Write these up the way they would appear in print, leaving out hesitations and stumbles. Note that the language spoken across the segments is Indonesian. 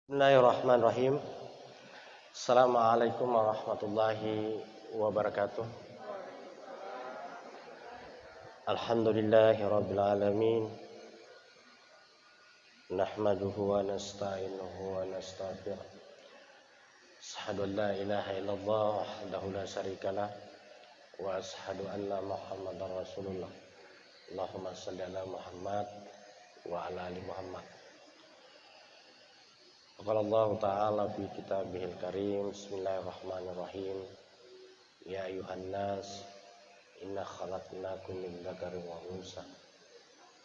Bismillahirrahmanirrahim. Assalamualaikum warahmatullahi wabarakatuh. Alhamdulillahirabbil alamin. Nahmaduhu wa nasta'inuhu wa nastaghfiruh. Asyhadu an la ilaha illallah wahdahu la syarikalah wa asyhadu anna Muhammadar Rasulullah. Allahumma shalli ala Muhammad wa ala ali Muhammad. Qala Allah Ta'ala fi kitabihil karim. Bismillahirrahmanirrahim. Ya ayuhan nas, inna khalaqnakum min dzakarin wa unsa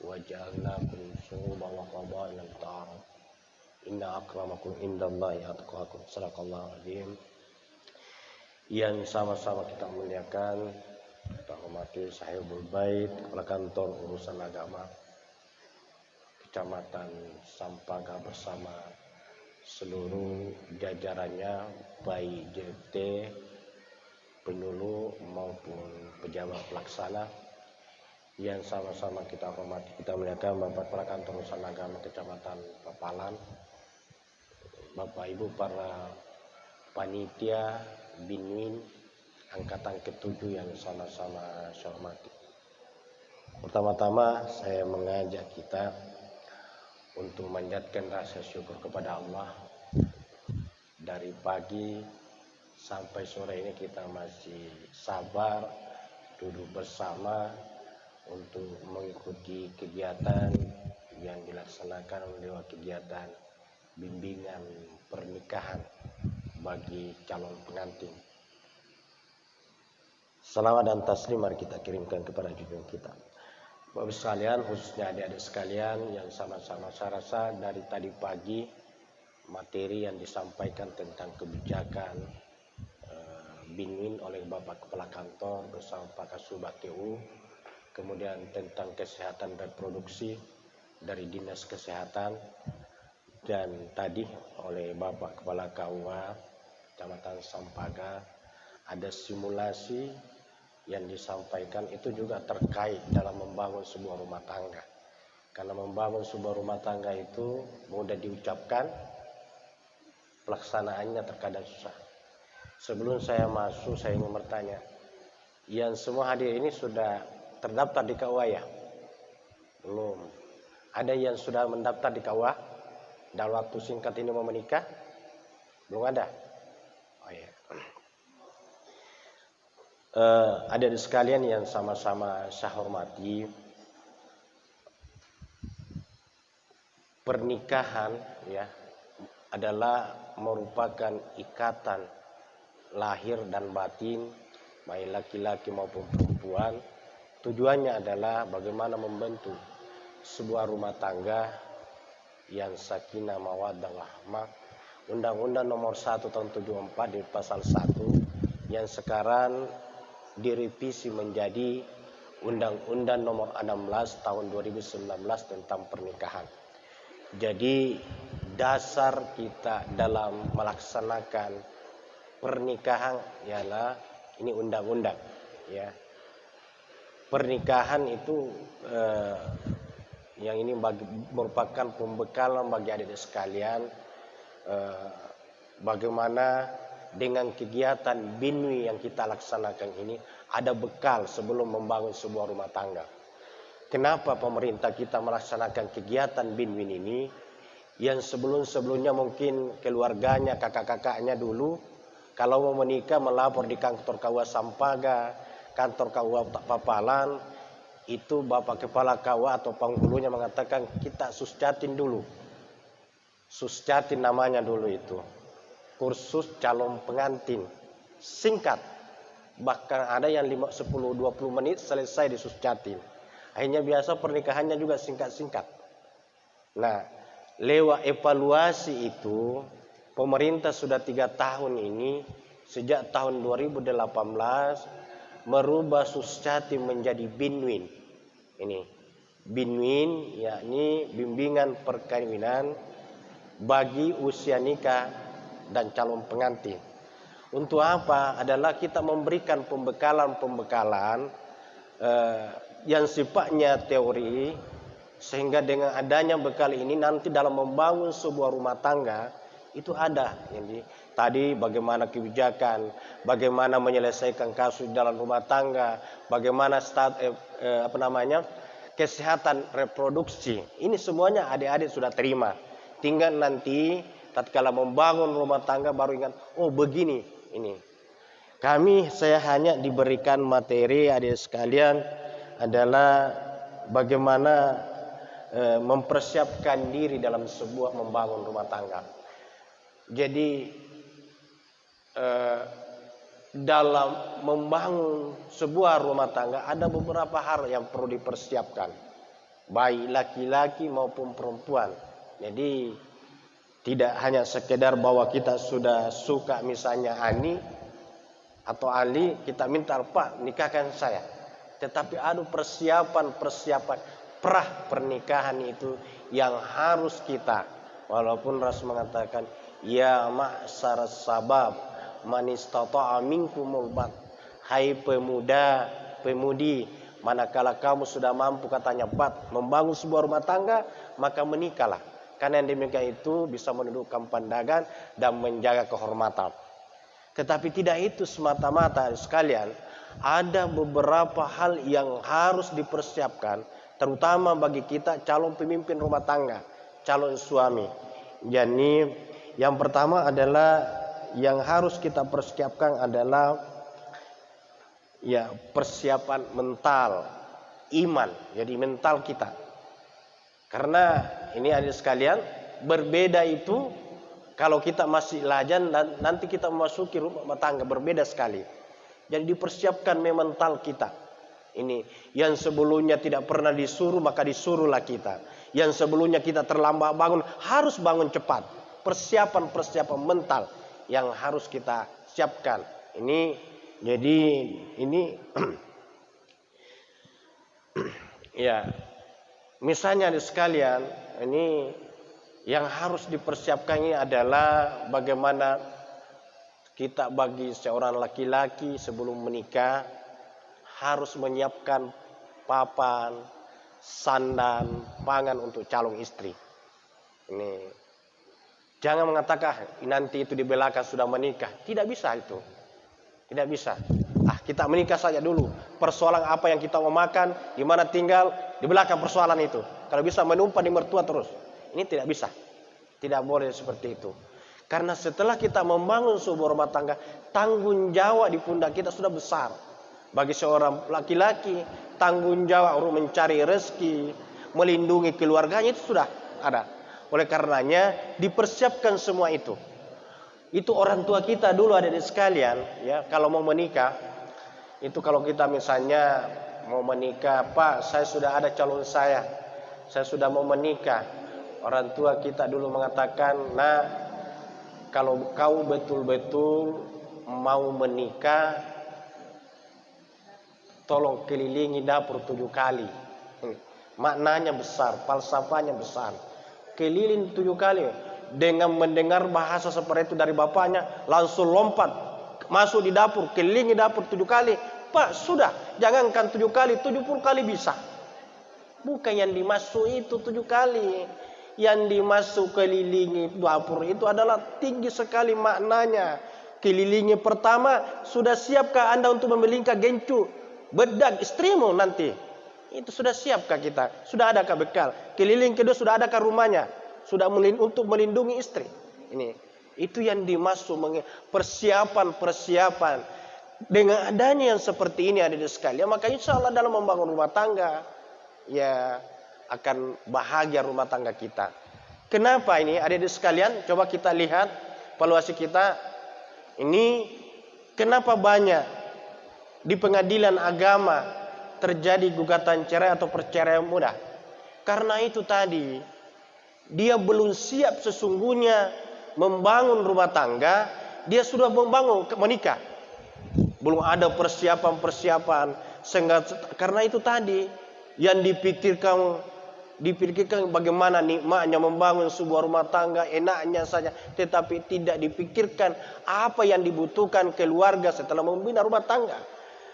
wa ja'alnakum syu'uban wa qabaila lita'arafu. Inna akramakum indallahi atqakum. Shadaqallahu adzim. Yang sama-sama kita muliakan, kita hormati Sahibul Bait, Kepala Kantor Urusan Agama Kecamatan Sampaga bersama seluruh jajarannya, baik JT, penyuluh maupun pejabat pelaksana yang sama-sama kita hormati, kita muliakan Bapak Kepala Kantor Urusan Agama Kecamatan Papalan, Bapak Ibu para panitia Binwin angkatan ke-7 yang sama-sama saya hormati. Pertama-tama saya mengajak kita untuk menjadikan rasa syukur kepada Allah. Dari pagi sampai sore ini kita masih sabar duduk bersama untuk mengikuti kegiatan yang dilaksanakan lewat kegiatan bimbingan pernikahan bagi calon pengantin. Salawat dan taslim mari kita kirimkan kepada junjungan kita. Bapak sekalian, khususnya adik-adik sekalian yang sama-sama saya rasa dari tadi pagi materi yang disampaikan tentang kebijakan Binwin oleh Bapak Kepala Kantor bersama Pak Kasubag TU, kemudian tentang kesehatan reproduksi dari Dinas Kesehatan, dan tadi oleh Bapak Kepala KUA Kecamatan Sampaga ada simulasi yang disampaikan itu juga terkait dalam membangun sebuah rumah tangga. Karena membangun sebuah rumah tangga itu mudah diucapkan, pelaksanaannya terkadang susah. Sebelum saya masuk, saya ingin bertanya, yang semua hadir ini sudah terdaftar di KUA ya? Belum. Ada yang sudah mendaftar di KUA dalam waktu singkat ini mau menikah? Belum ada? Oh iya. Adik sekalian yang sama-sama saya hormati, pernikahan ya adalah merupakan ikatan lahir dan batin baik laki-laki maupun perempuan. Tujuannya adalah bagaimana membentuk sebuah rumah tangga yang sakinah mawaddah warahmah. Undang-Undang Nomor 1 Tahun 74 di pasal 1 yang sekarang direvisi menjadi Undang-Undang Nomor 16 Tahun 2019 tentang pernikahan. Jadi dasar kita dalam melaksanakan pernikahan ialah ini undang-undang ya. Pernikahan itu yang ini merupakan pembekalan bagi adik-adik sekalian bagaimana dengan kegiatan Binwi yang kita laksanakan ini ada bekal sebelum membangun sebuah rumah tangga. Kenapa pemerintah kita melaksanakan kegiatan Binwin ini yang sebelum-sebelumnya mungkin keluarganya, kakak-kakaknya dulu kalau mau menikah melapor di kantor KUA Sampaga, kantor KUA Papalan, itu Bapak Kepala KUA atau penghulunya mengatakan kita suscatin dulu. Suscatin namanya dulu itu. Kursus calon pengantin singkat, bahkan ada yang 10-20 menit selesai disuscatin. Akhirnya biasa pernikahannya juga singkat-singkat. Nah, lewat evaluasi itu pemerintah sudah 3 tahun ini sejak tahun 2018 merubah suscatin menjadi Binwin. Ini Binwin yakni bimbingan perkawinan bagi usia nikah dan calon pengantin. Untuk apa? Adalah kita memberikan pembekalan-pembekalan yang sifatnya teori, sehingga dengan adanya bekal ini nanti dalam membangun sebuah rumah tangga Itu ada. Jadi tadi bagaimana kebijakan, bagaimana menyelesaikan kasus dalam rumah tangga, bagaimana kesehatan reproduksi. Ini semuanya adik-adik sudah terima. Tinggal nanti tatkala membangun rumah tangga baru ingat, oh begini ini. Saya hanya diberikan materi adik sekalian adalah bagaimana mempersiapkan diri dalam sebuah membangun rumah tangga. Jadi dalam membangun sebuah rumah tangga ada beberapa hal yang perlu dipersiapkan, baik laki-laki maupun perempuan. Jadi tidak hanya sekedar bahwa kita sudah suka misalnya Ani atau Ali, kita minta Pak nikahkan saya. Tetapi ada persiapan pra pernikahan itu yang harus kita, walaupun Rasul mengatakan ya ma'syar sabab man istata'a minkumul ba'at, hai pemuda pemudi, manakala kamu sudah mampu katanya membangun sebuah rumah tangga, maka menikahlah, karena yang demikian itu bisa menundukkan pandangan dan menjaga kehormatan. Tetapi tidak itu semata-mata sekalian, ada beberapa hal yang harus dipersiapkan, terutama bagi kita calon pemimpin rumah tangga, calon suami. Jadi yang pertama adalah yang harus kita persiapkan adalah ya persiapan mental, iman. Jadi mental kita. Karena ini adik sekalian, berbeda itu kalau kita masih lajang dan nanti kita memasuki rumah tangga berbeda sekali. Jadi dipersiapkan mental kita. Ini yang sebelumnya tidak pernah disuruh maka disuruhlah kita. Yang sebelumnya kita terlambat bangun harus bangun cepat. Persiapan mental yang harus kita siapkan. Ini jadi ini ya misalnya sekalian, ini yang harus dipersiapkan ini adalah bagaimana kita bagi seorang laki-laki sebelum menikah harus menyiapkan papan, sandan, pangan untuk calon istri. Ini jangan mengatakan nanti itu di belakang sudah menikah. Tidak bisa itu. Tidak bisa. Kita menikah saja dulu. Persoalan apa yang kita mau makan, di mana tinggal, di belakang persoalan itu. Kalau bisa menumpang di mertua terus. Ini tidak bisa. Tidak boleh seperti itu. Karena setelah kita membangun sebuah rumah tangga, tanggung jawab di pundak kita sudah besar. Bagi seorang laki-laki, tanggung jawab untuk mencari rezeki, melindungi keluarganya itu sudah ada. Oleh karenanya dipersiapkan semua itu. Itu orang tua kita dulu ada di sekalian, ya, kalau mau menikah, itu kalau kita misalnya mau menikah, Pak, saya sudah ada calon saya sudah mau menikah. Orang tua kita dulu mengatakan, nah, kalau kau betul-betul mau menikah, tolong kelilingi dapur 7 kali. Maknanya besar, falsafahnya besar. Keliling 7 kali. Dengan mendengar bahasa seperti itu dari bapaknya, langsung lompat masuk di dapur, kelilingi dapur 7 kali. Pak, sudah, jangankan 7 kali, 70 kali bisa. Bukan yang dimasuk itu 7 kali. Yang dimasuk kelilingi dapur itu adalah tinggi sekali maknanya. Kelilingi pertama, sudah siapkah Anda untuk membelingkar gencu bedak istrimu nanti? Itu sudah siapkah kita? Sudah adakah bekal? Keliling kedua sudah adakah rumahnya? Sudah untuk melindungi istri. Ini itu yang dimaksud persiapan. Dengan adanya yang seperti ini ada di sekalian, maka insya Allah dalam membangun rumah tangga, ya akan bahagia rumah tangga kita. Kenapa ini ada di sekalian? Coba kita lihat valuasi kita. Ini kenapa banyak di pengadilan agama terjadi gugatan cerai atau perceraian mudah? Karena itu tadi, dia belum siap sesungguhnya membangun rumah tangga, dia sudah menikah. Belum ada persiapan. Sehingga karena itu tadi yang dipikirkan bagaimana nikmatnya membangun sebuah rumah tangga, enaknya saja, tetapi tidak dipikirkan apa yang dibutuhkan keluarga setelah membina rumah tangga.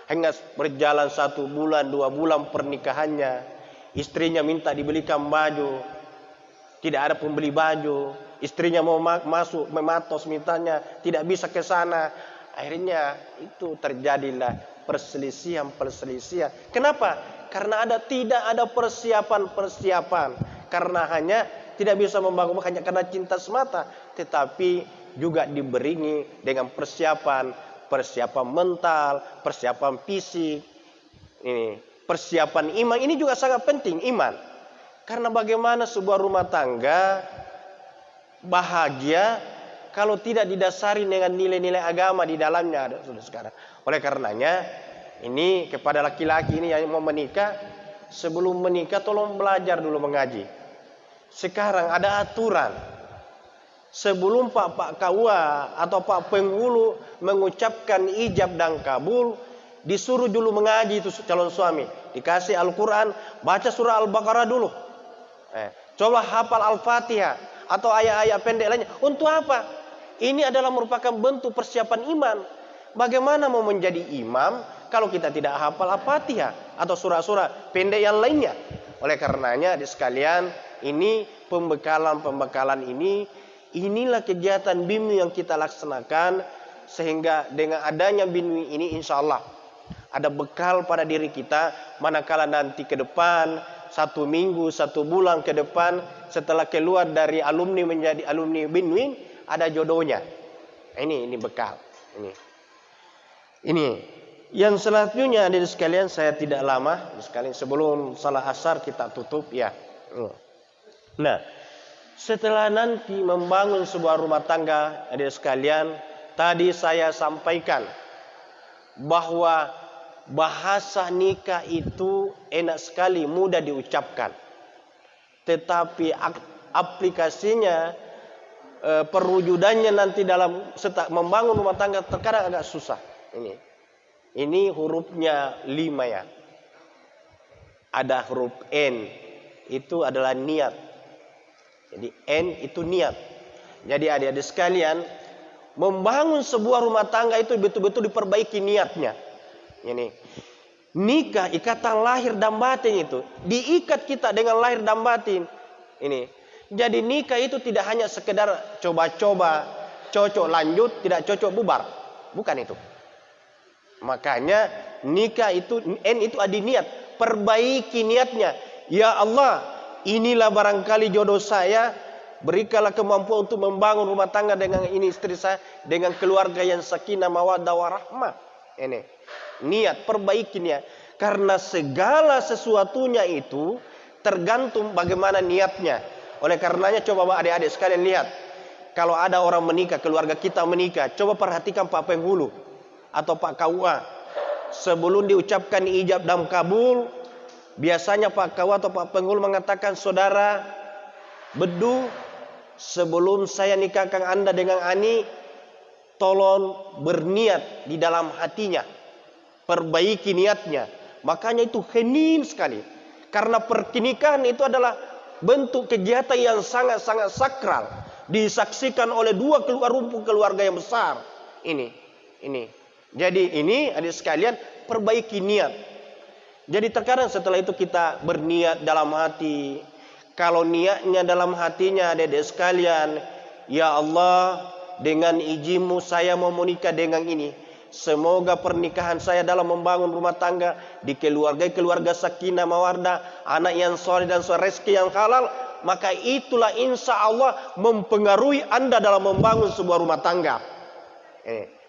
Hingga berjalan 1 bulan, 2 bulan pernikahannya, istrinya minta dibelikan baju, tidak ada pembeli baju. istrinya mau masuk mematos mintanya tidak bisa ke sana. Akhirnya itu terjadilah perselisihan. Kenapa? Karena tidak ada persiapan. Karena hanya tidak bisa membangun hanya karena cinta semata, tetapi juga diberingi dengan persiapan mental, persiapan fisik, ini persiapan iman. Ini juga sangat penting, iman. Karena bagaimana sebuah rumah tangga bahagia kalau tidak didasari dengan nilai-nilai agama di dalamnya, sudah sekarang. Oleh karenanya, ini kepada laki-laki ini yang mau menikah, sebelum menikah tolong belajar dulu mengaji. Sekarang ada aturan. Sebelum Pak KUA atau Pak Penghulu mengucapkan ijab dan kabul, disuruh dulu mengaji itu calon suami. Dikasih Al-Quran, baca surah Al-Baqarah dulu. Coba hafal Al-Fatihah atau ayat-ayat pendek lainnya. Untuk apa? Ini adalah merupakan bentuk persiapan iman. Bagaimana mau menjadi imam kalau kita tidak hafal Al-Fatihah atau surah-surah pendek yang lainnya? Oleh karenanya, adik sekalian, ini pembekalan inilah kegiatan BINWI yang kita laksanakan, sehingga dengan adanya BINWI ini insya Allah ada bekal pada diri kita manakala nanti ke depan 1 minggu, 1 bulan ke depan setelah keluar dari alumni menjadi alumni BINWI, ada jodohnya. Ini bekal. Ini yang selanjutnya, adik sekalian, saya tidak lama sekalian sebelum salat asar kita tutup ya. Nah, setelah nanti membangun sebuah rumah tangga, adik sekalian, tadi saya sampaikan bahwa bahasa nikah itu enak sekali, mudah diucapkan. Tetapi aplikasinya, perwujudannya nanti dalam membangun rumah tangga terkadang agak susah. Ini hurufnya 5 ya. Ada huruf N, itu adalah niat. Jadi N itu niat. Jadi adik-adik sekalian, membangun sebuah rumah tangga itu betul-betul diperbaiki niatnya. Ini nikah, ikatan lahir dan batin itu diikat kita dengan lahir dan batin. Ini jadi nikah itu tidak hanya sekedar coba-coba, cocok lanjut, tidak cocok bubar, bukan itu. Makanya nikah itu N itu ada niat, perbaiki niatnya. Ya Allah, inilah barangkali jodoh saya, berikanlah kemampuan untuk membangun rumah tangga dengan ini istri saya, dengan keluarga yang sakinah mawaddah warahmah. Ini niat, perbaiki niat. Karena segala sesuatunya itu tergantung bagaimana niatnya. Oleh karenanya coba adik-adik sekalian lihat, kalau ada orang menikah, keluarga kita menikah, coba perhatikan Pak Penghulu atau Pak KUA. Sebelum diucapkan ijab dan kabul, biasanya Pak KUA atau Pak Penghulu mengatakan, saudara Bedu, sebelum saya nikahkan Anda dengan Ani, tolong berniat di dalam hatinya, perbaiki niatnya. Makanya itu hening sekali, karena pernikahan itu adalah bentuk kegiatan yang sangat-sangat sakral, disaksikan oleh 2 keluarga yang besar. Ini. Jadi ini adik sekalian, perbaiki niat. Jadi terkadang setelah itu kita berniat dalam hati. Kalau niatnya dalam hatinya adik sekalian, ya Allah, dengan izinmu saya mau menikah dengan ini. Semoga pernikahan saya dalam membangun rumah tangga di keluarga sakinah mawaddah, anak yang soleh dan rezeki yang halal, maka itulah insya Allah mempengaruhi Anda dalam membangun sebuah rumah tangga.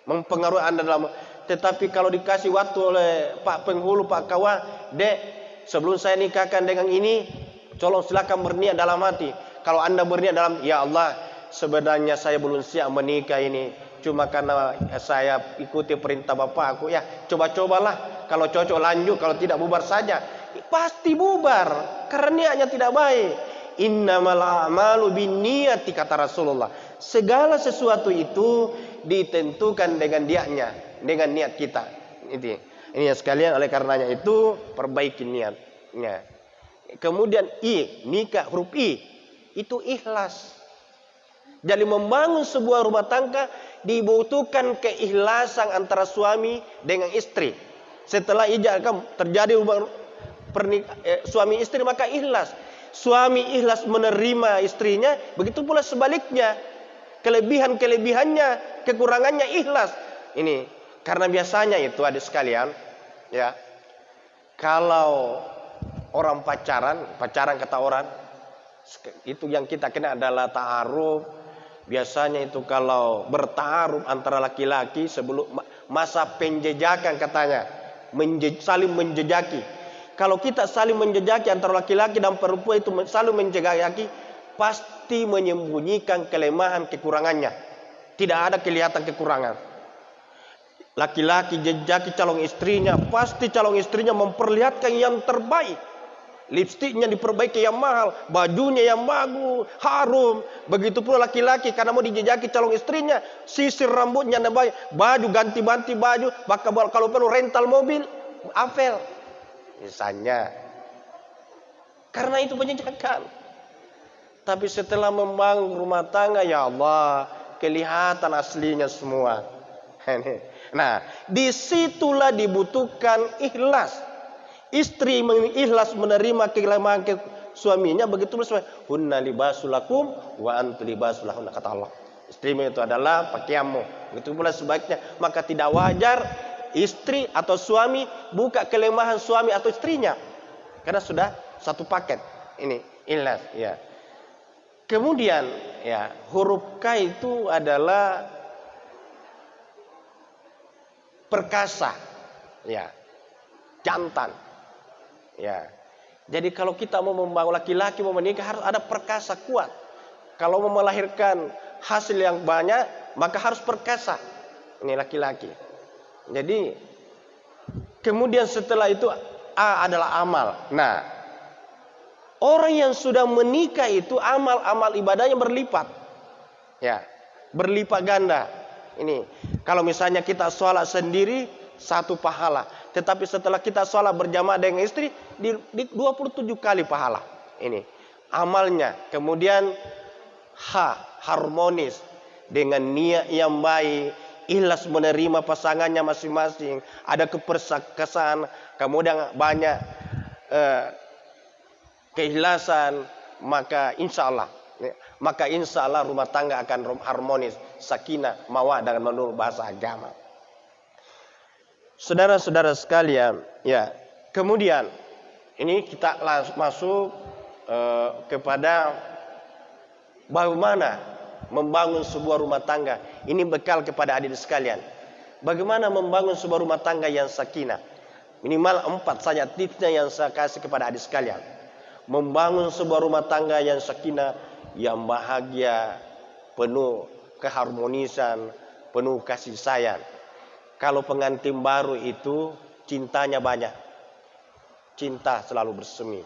Mempengaruhi Anda dalam. Tetapi kalau dikasih waktu oleh Pak Penghulu, Pak KUA, Dek, sebelum saya nikahkan dengan ini, tolong silakan berniat dalam hati. Kalau Anda berniat dalam, ya Allah, sebenarnya saya belum siap menikah ini, cuma karena saya ikuti perintah bapakku. Ya, coba-cobalah. Kalau cocok lanjut, kalau tidak bubar saja. Pasti bubar, karena niatnya tidak baik. Innamal a'malu binniyati, kata Rasulullah. Segala sesuatu itu ditentukan dengan niatnya, dengan niat kita. Ini ya sekalian, oleh karenanya itu perbaiki niatnya. Kemudian nikah, huruf I itu ikhlas. Jadi membangun sebuah rumah tangga dibutuhkan keikhlasan antara suami dengan istri. Setelah ijab terjadi suami istri, maka ikhlas. Suami ikhlas menerima istrinya, begitu pula sebaliknya. Kelebihan-kelebihannya, kekurangannya ikhlas. Ini karena biasanya itu adik sekalian, ya. Kalau orang pacaran kata orang, itu yang kita kenal adalah ta'aruf. Biasanya itu kalau bertaaruf antara laki-laki sebelum masa penjejakan katanya, saling menjejaki. Kalau kita saling menjejaki antara laki-laki dan perempuan itu saling menjejaki, pasti menyembunyikan kelemahan kekurangannya. Tidak ada kelihatan kekurangan. Laki-laki jejaki calon istrinya, pasti calon istrinya memperlihatkan yang terbaik. Lipstiknya diperbaiki yang mahal, bajunya yang bagus, harum. Begitu pula laki-laki karena mau dijejaki calon istrinya, sisir rambutnya yang baik, baju ganti-ganti baju, bahkan kalau perlu rental mobil, apel. Misalnya. Karena itu penjejakan. Tapi setelah membangun rumah tangga, ya Allah, kelihatan aslinya semua. Nah, disitulah dibutuhkan ikhlas. Istri ikhlas menerima kelemahan suaminya, begitu pula hunna libasul lakum wa antum libasul lahunna, kata Allah. Istrimu itu adalah pakaianmu. Begitu pula sebaliknya. Maka tidak wajar istri atau suami buka kelemahan suami atau istrinya. Karena sudah satu paket. Ini ikhlas, ya. Kemudian, ya, huruf K itu adalah perkasa, ya, jantan, ya. Jadi kalau kita mau membangun laki-laki mau menikah harus ada perkasa kuat. Kalau mau melahirkan hasil yang banyak maka harus perkasa. Ini laki-laki. Jadi kemudian setelah itu A adalah amal. Nah, orang yang sudah menikah itu amal-amal ibadahnya berlipat, ya, berlipat ganda. Ini kalau misalnya kita sholat sendiri satu pahala, tetapi setelah kita sholat berjamaah dengan istri di 27 kali pahala. Ini amalnya. Kemudian harmonis dengan niat yang baik, ikhlas menerima pasangannya masing-masing, ada keperkasaan, kemudian banyak keikhlasan, maka insya Allah rumah tangga akan harmonis, sakinah, mawaddah menurut bahasa agama. Saudara-saudara sekalian, ya. Kemudian ini kita langsung masuk kepada bagaimana membangun sebuah rumah tangga. Ini bekal kepada adik sekalian. Bagaimana membangun sebuah rumah tangga yang sakinah? Minimal 4 saja tipsnya yang saya kasih kepada adik sekalian. Membangun sebuah rumah tangga yang sakinah, yang bahagia, penuh keharmonisan, penuh kasih sayang. Kalau pengantin baru itu cintanya banyak, cinta selalu bersemi.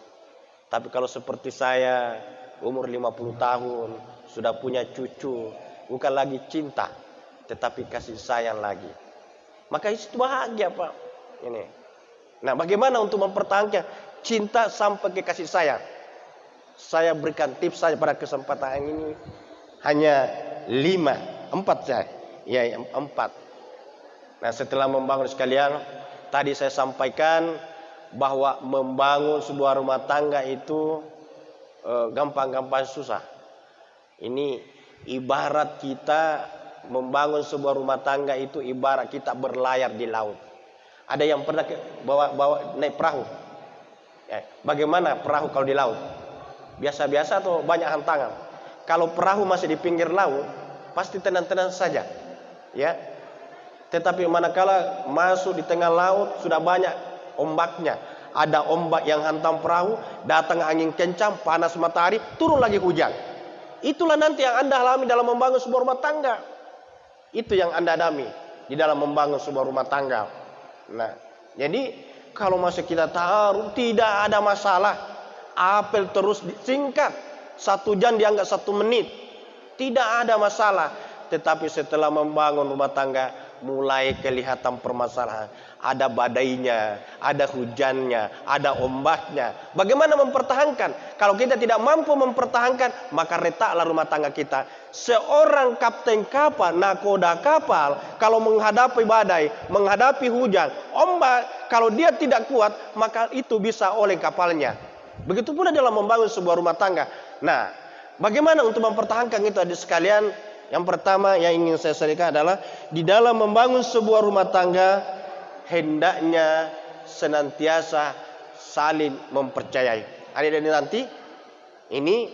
Tapi kalau seperti saya umur 50 tahun sudah punya cucu, bukan lagi cinta tetapi kasih sayang lagi, maka itu bahagia, Pak. Ini. Nah, bagaimana untuk mempertahankan cinta sampai ke kasih sayang? Saya berikan tips saja pada kesempatan ini hanya 4 saja. Ya, 4. Nah, setelah membangun sekalian, tadi saya sampaikan bahwa membangun sebuah rumah tangga itu gampang-gampang susah. Ini ibarat kita membangun sebuah rumah tangga itu ibarat kita berlayar di laut. Ada yang pernah bawa naik perahu? Ya, bagaimana perahu kalau di laut? Biasa-biasa atau banyak hantangan? Kalau perahu masih di pinggir laut, pasti tenang-tenang saja, ya. Tetapi manakala masuk di tengah laut sudah banyak ombaknya, ada ombak yang hantam perahu, datang angin kencang, panas matahari, turun lagi hujan. Itulah nanti yang Anda alami dalam membangun sebuah rumah tangga. Itu yang Anda alami di dalam membangun sebuah rumah tangga. Nah, jadi kalau masih kita taruh tidak ada masalah. Apel terus singkat, 1 jam dianggap 1 menit, tidak ada masalah. Tetapi setelah membangun rumah tangga mulai kelihatan permasalahan. Ada badainya, ada hujannya, ada ombaknya. Bagaimana mempertahankan? Kalau kita tidak mampu mempertahankan, maka retaklah rumah tangga kita. Seorang kapten kapal, nakoda kapal, kalau menghadapi badai, menghadapi hujan, ombak, kalau dia tidak kuat, maka itu bisa oleh kapalnya. Begitu pula dalam membangun sebuah rumah tangga. Nah, bagaimana untuk mempertahankan itu adik sekalian? Yang pertama yang ingin saya sampaikan adalah di dalam membangun sebuah rumah tangga hendaknya senantiasa saling mempercayai. Adik-adik nanti ini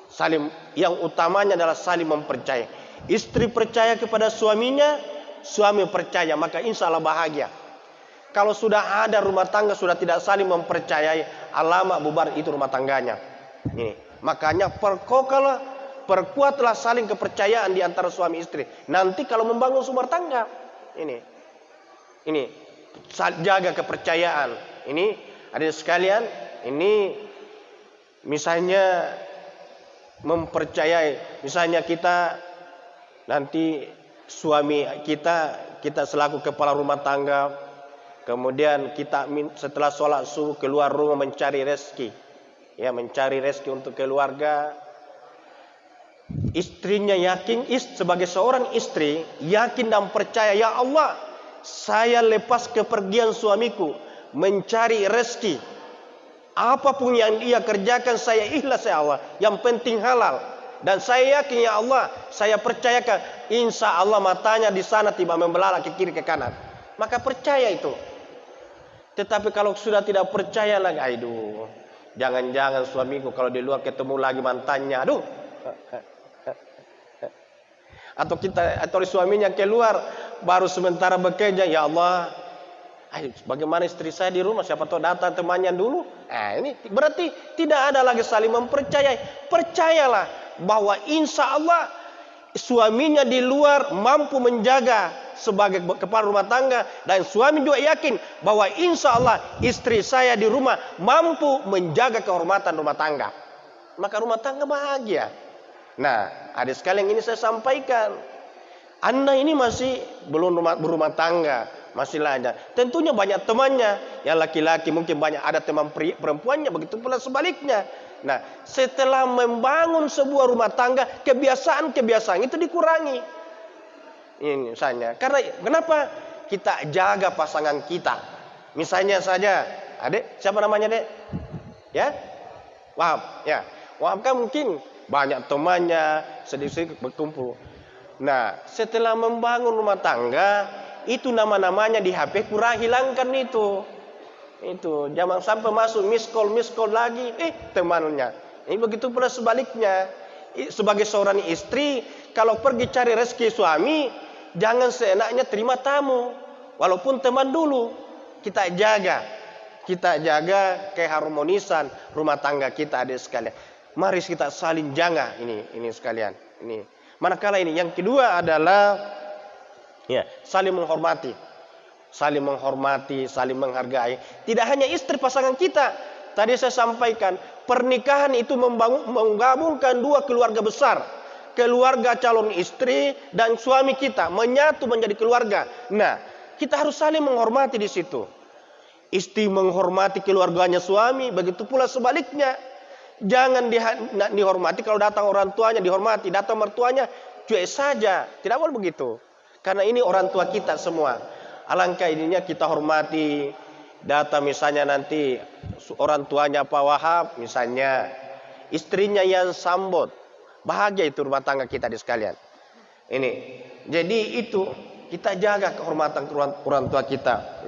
saling, yang utamanya adalah saling mempercayai. Istri percaya kepada suaminya, suami percaya, maka insya Allah bahagia. Kalau sudah ada rumah tangga sudah tidak saling mempercayai, alamak bubar itu rumah tangganya. Ini makanya perkuatlah saling kepercayaan di antara suami istri. Nanti kalau membangun rumah tangga, ini jaga kepercayaan. Ini adik sekalian, ini misalnya mempercayai, misalnya kita nanti suami kita selaku kepala rumah tangga, kemudian kita setelah sholat subuh keluar rumah mencari rezeki, ya mencari rezeki untuk keluarga. Istrinya yakin, sebagai seorang istri yakin dan percaya, ya Allah, saya lepas kepergian suamiku mencari rezeki. Apapun yang dia kerjakan saya ikhlas ya Allah, yang penting halal. Dan saya yakin ya Allah, saya percayakan insya Allah matanya di sana tidak membelalak ke kiri ke kanan. Maka percaya itu. Tetapi kalau sudah tidak percaya lagi, aduh, jangan-jangan suamiku kalau di luar ketemu lagi mantannya, aduh. Atau suaminya keluar baru sementara bekerja, ya Allah, bagaimana istri saya di rumah, siapa tahu datang temannya dulu. Ini berarti tidak ada lagi saling mempercayai. Percayalah bahwa insya Allah suaminya di luar mampu menjaga sebagai kepala rumah tangga, dan suami juga yakin bahwa insya Allah istri saya di rumah mampu menjaga kehormatan rumah tangga. Maka rumah tangga bahagia. Nah, adik sekalian, ini saya sampaikan, Anda ini masih belum berumah tangga, masih lajang. Tentunya banyak temannya, yang laki-laki mungkin banyak ada teman perempuannya, begitu pula sebaliknya. Nah, setelah membangun sebuah rumah tangga, kebiasaan-kebiasaan itu dikurangi. Ini misalnya, karena kenapa? Kita jaga pasangan kita. Misalnya saja, adik, siapa namanya dek? Ya, Wahab. Ya, Wahab kan mungkin banyak temannya, sedikit-sedikit berkumpul. Nah, setelah membangun rumah tangga, itu nama-namanya di HP kurang, hilangkan itu. Jangan sampai masuk miss call lagi, temannya. Ini begitu pula sebaliknya. Sebagai seorang istri, kalau pergi cari rezeki suami, jangan seenaknya terima tamu, walaupun teman dulu. Kita jaga keharmonisan rumah tangga kita, adik sekalian. Mari kita saling jaga ini sekalian. Ini. Manakala ini yang kedua adalah ya, saling menghormati, saling menghargai. Tidak hanya istri pasangan kita. Tadi saya sampaikan, pernikahan itu menggabungkan dua keluarga besar. Keluarga calon istri dan suami kita menyatu menjadi keluarga. Nah, kita harus saling menghormati di situ. Istri menghormati keluarganya suami, begitu pula sebaliknya. Jangan dihormati kalau datang orang tuanya dihormati, datang mertuanya cuek saja. Tidak boleh begitu. Karena ini orang tua kita semua. Alangkah ininya kita hormati. Datang misalnya nanti orang tuanya Pak Wahab, misalnya istrinya yang sambut. Bahagia itu rumah tangga kita di sekalian. Ini. Jadi itu kita jaga kehormatan orang tua kita.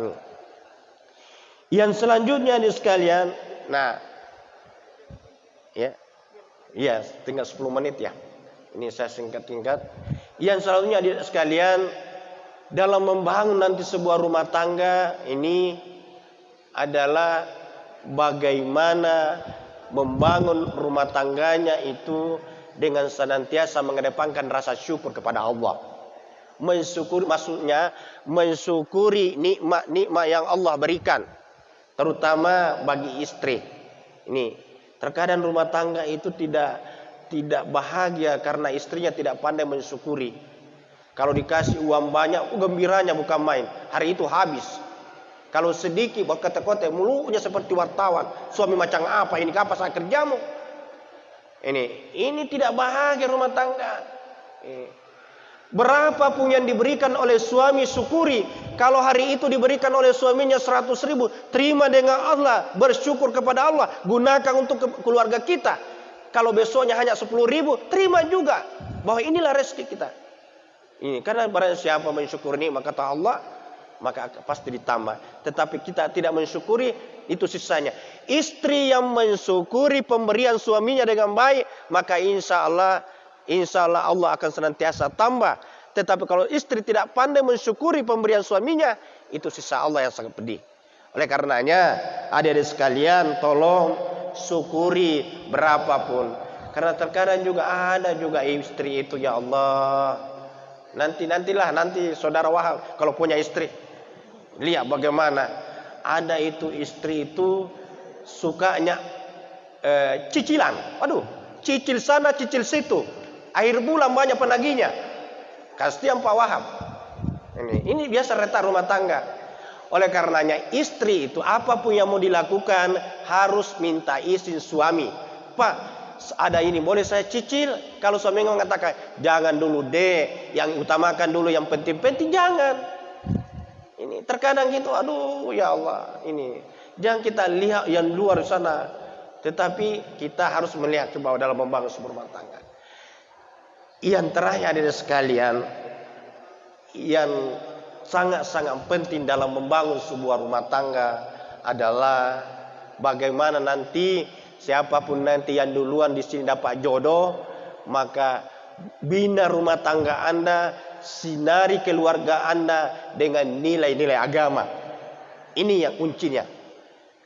Yang selanjutnya di sekalian, nah, ya, tinggal 10 menit ya. Ini saya singkat-singkat. Yang selanjutnya di sekalian, dalam membangun nanti sebuah rumah tangga ini adalah bagaimana membangun rumah tangganya itu dengan senantiasa mengedepankan rasa syukur kepada Allah. Mensyukuri nikmat-nikmat yang Allah berikan, terutama bagi istri. Ini terkadang rumah tangga itu tidak bahagia karena istrinya tidak pandai mensyukuri. Kalau dikasih uang banyak, gembiranya bukan main. Hari itu habis. Kalau sedikit berkata-kata mulutnya seperti wartawan. Suami macam apa ini? Kapan saya kerjamu? Ini tidak bahagia rumah tangga. Berapapun yang diberikan oleh suami, syukuri. Kalau hari itu diberikan oleh suaminya 100.000, terima dengan Allah, bersyukur kepada Allah, gunakan untuk keluarga kita. Kalau besoknya hanya 10.000, terima juga, bahwa inilah rezeki kita. Ini karena barang siapa mensyukuri nikmat kata Allah, maka pasti ditambah. Tetapi kita tidak mensyukuri, itu sisanya. Istri yang mensyukuri pemberian suaminya dengan baik, maka insya Allah Allah akan senantiasa tambah. Tetapi kalau istri tidak pandai mensyukuri pemberian suaminya, itu sisa Allah yang sangat pedih. Oleh karenanya, adik-adik sekalian, tolong syukuri berapapun. Karena terkadang juga ada juga istri itu, ya Allah, nanti saudara Wahab kalau punya istri, lihat bagaimana ada itu istri itu sukanya cicilan. Aduh, cicil sana cicil situ, akhir bulan banyak penagihnya. Kasihan Pak Wahab. Ini biasa retak rumah tangga. Oleh karenanya istri itu apapun yang mau dilakukan harus minta izin suami. Pak, ada ini boleh saya cicil? Kalau suami mengatakan jangan dulu deh, yang utamakan dulu yang penting-penting, jangan. Ini terkadang gitu, aduh ya Allah, ini jangan kita lihat yang luar sana, tetapi kita harus melihat ke bawah dalam membangun sebuah rumah tangga. Yang terakhir ada sekalian, yang sangat-sangat penting dalam membangun sebuah rumah tangga adalah bagaimana nanti siapapun nanti yang duluan di sini dapat jodoh, maka bina rumah tangga Anda, sinari keluarga Anda dengan nilai-nilai agama. Ini yang kuncinya.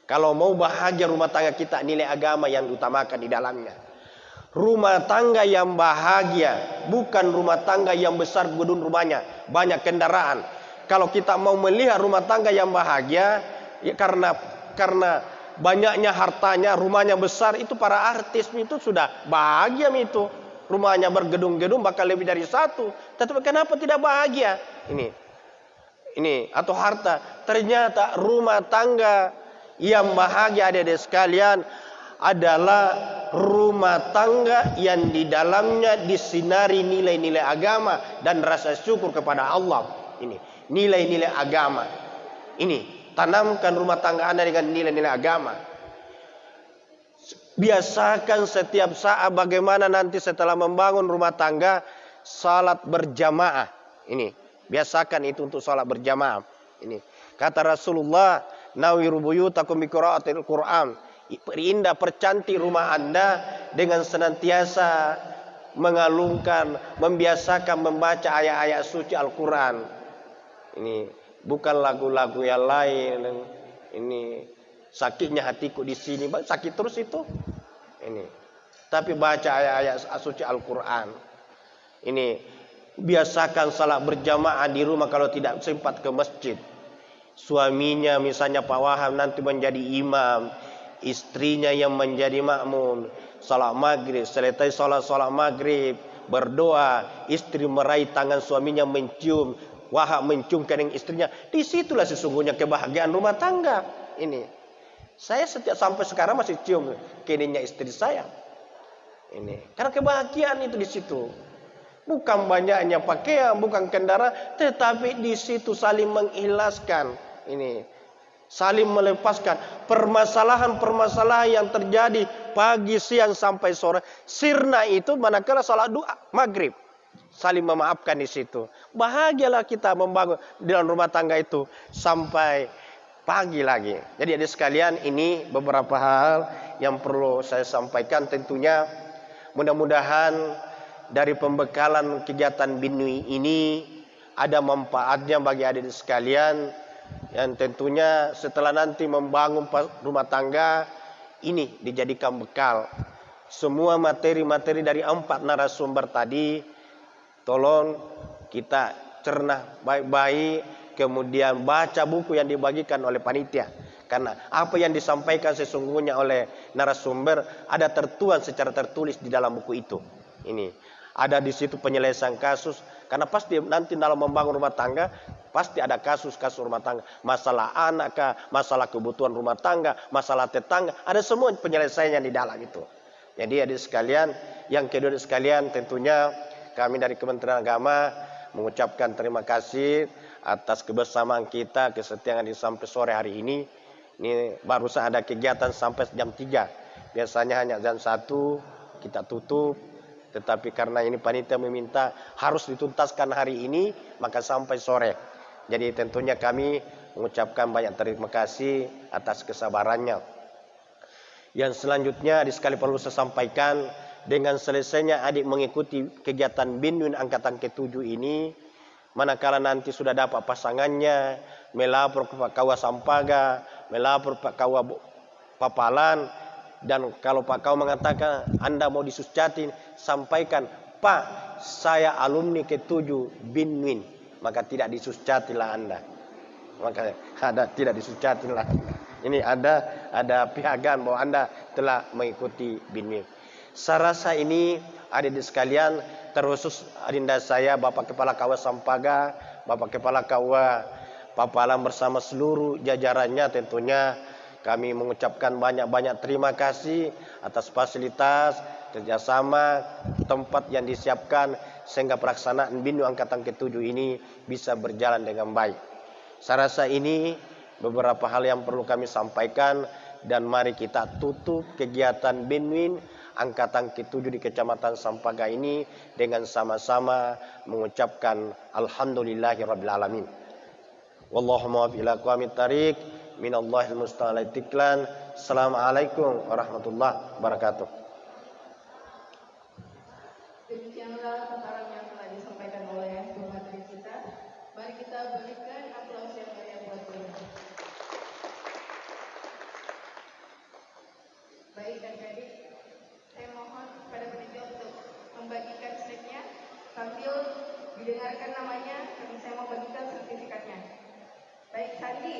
Kalau mau bahagia rumah tangga kita, nilai agama yang diutamakan di dalamnya. Rumah tangga yang bahagia bukan rumah tangga yang besar gedung rumahnya, banyak kendaraan. Kalau kita mau melihat rumah tangga yang bahagia, ya karena banyaknya hartanya, rumahnya besar, itu para artis itu sudah bahagia itu. Rumahnya bergedung-gedung bahkan lebih dari satu. Tetapi kenapa tidak bahagia? Ini atau harta. Ternyata rumah tangga yang bahagia adik-adik sekalian adalah rumah tangga yang di dalamnya disinari nilai-nilai agama dan rasa syukur kepada Allah. Ini nilai-nilai agama. Ini tanamkan rumah tangga Anda dengan nilai-nilai agama. Biasakan setiap saat bagaimana nanti setelah membangun rumah tangga salat berjamaah. Ini biasakan itu untuk salat berjamaah. Ini kata Rasulullah, nawiru buyutakum biqiraatil Qur'an. Perindah, percantik rumah Anda dengan senantiasa mengalungkan, membiasakan membaca ayat-ayat suci Al-Quran. Ini bukan lagu-lagu yang lain. Ini sakitnya hatiku di sini, sakit terus itu. Ini, tapi baca ayat-ayat suci Al-Quran. Ini biasakan salat berjamaah di rumah kalau tidak sempat ke masjid. Suaminya misalnya Pak Wahab nanti menjadi imam, istrinya yang menjadi makmum. Salat maghrib, selesai salat maghrib, berdoa, istri meraih tangan suaminya, mencium, Wahab mencium kening istrinya. Disitulah sesungguhnya kebahagiaan rumah tangga. Ini saya setiap sampai sekarang masih cium keningnya istri saya. Ini karena kebahagiaan itu di situ. Bukan banyaknya pakaian, bukan kendaraan, tetapi di situ saling mengikhlaskan. Ini saling melepaskan permasalahan-permasalahan yang terjadi pagi, siang sampai sore. Sirna itu manakala salat doa maghrib, saling memaafkan di situ. Bahagialah kita membangun di dalam rumah tangga itu sampai pagi lagi. Jadi adik sekalian, ini beberapa hal yang perlu saya sampaikan. Tentunya mudah-mudahan dari pembekalan kegiatan Binui ini ada manfaatnya bagi adik sekalian. Yang tentunya setelah nanti membangun rumah tangga ini dijadikan bekal. Semua materi-materi dari 4 narasumber tadi tolong kita cerna baik-baik, kemudian baca buku yang dibagikan oleh panitia. Karena apa yang disampaikan sesungguhnya oleh narasumber ada tertuang secara tertulis di dalam buku itu. Ini ada di situ penyelesaian kasus, karena pasti nanti dalam membangun rumah tangga pasti ada kasus-kasus rumah tangga, masalah anak, masalah kebutuhan rumah tangga, masalah tetangga, ada semua penyelesaiannya di dalam itu. Jadi adik sekalian, yang kedua sekalian, tentunya kami dari Kementerian Agama mengucapkan terima kasih atas kebersamaan kita, kesetiaan di sampai sore hari ini. Ini barusan ada kegiatan sampai jam 3. Biasanya hanya jam 1 kita tutup. Tetapi karena ini panitia meminta harus dituntaskan hari ini, maka sampai sore. Jadi tentunya kami mengucapkan banyak terima kasih atas kesabarannya. Yang selanjutnya sekali perlu saya sampaikan, dengan selesainya adik mengikuti kegiatan Binwin angkatan ke-7 ini, manakala nanti sudah dapat pasangannya, melapor ke Pak Kawa Sampaga, melapor Pak Kawa Papalan, dan kalau Pak Kawa mengatakan Anda mau disuscatin, sampaikan, Pak, saya alumni ke-7 Binwin, maka tidak disuscatilah Anda. Maka tidak disuscatilah. Ini ada piagam bahwa Anda telah mengikuti Binwin. Saya rasa ini adik-adik sekalian, terkhusus adinda saya, Bapak Kepala Kawa Sampaga, Bapak Kepala Kawa Papalan bersama seluruh jajarannya, tentunya kami mengucapkan banyak-banyak terima kasih atas fasilitas, kerjasama, tempat yang disiapkan sehingga pelaksanaan Binwin angkatan ke-7 ini bisa berjalan dengan baik. Saya rasa ini beberapa hal yang perlu kami sampaikan, dan mari kita tutup kegiatan Binwin angkatan ke-7 di Kecamatan Sampaga ini dengan sama-sama mengucapkan alhamdulillahirabbil alamin. Wallahu muwaffiq ila aqwamit thariq, minallahil musta'an. Assalamualaikum warahmatullahi wabarakatuh. Demikianlah pengarahan yang telah disampaikan oleh pemateri kita. Mari kita berikan aplaus yang meriah buat beliau. Baik adik-adik, saya mohon kepada panitia untuk membagikan slide-nya sambil didengarkan namanya, karena saya mau bagikan sertifikatnya. Baik, Sandi.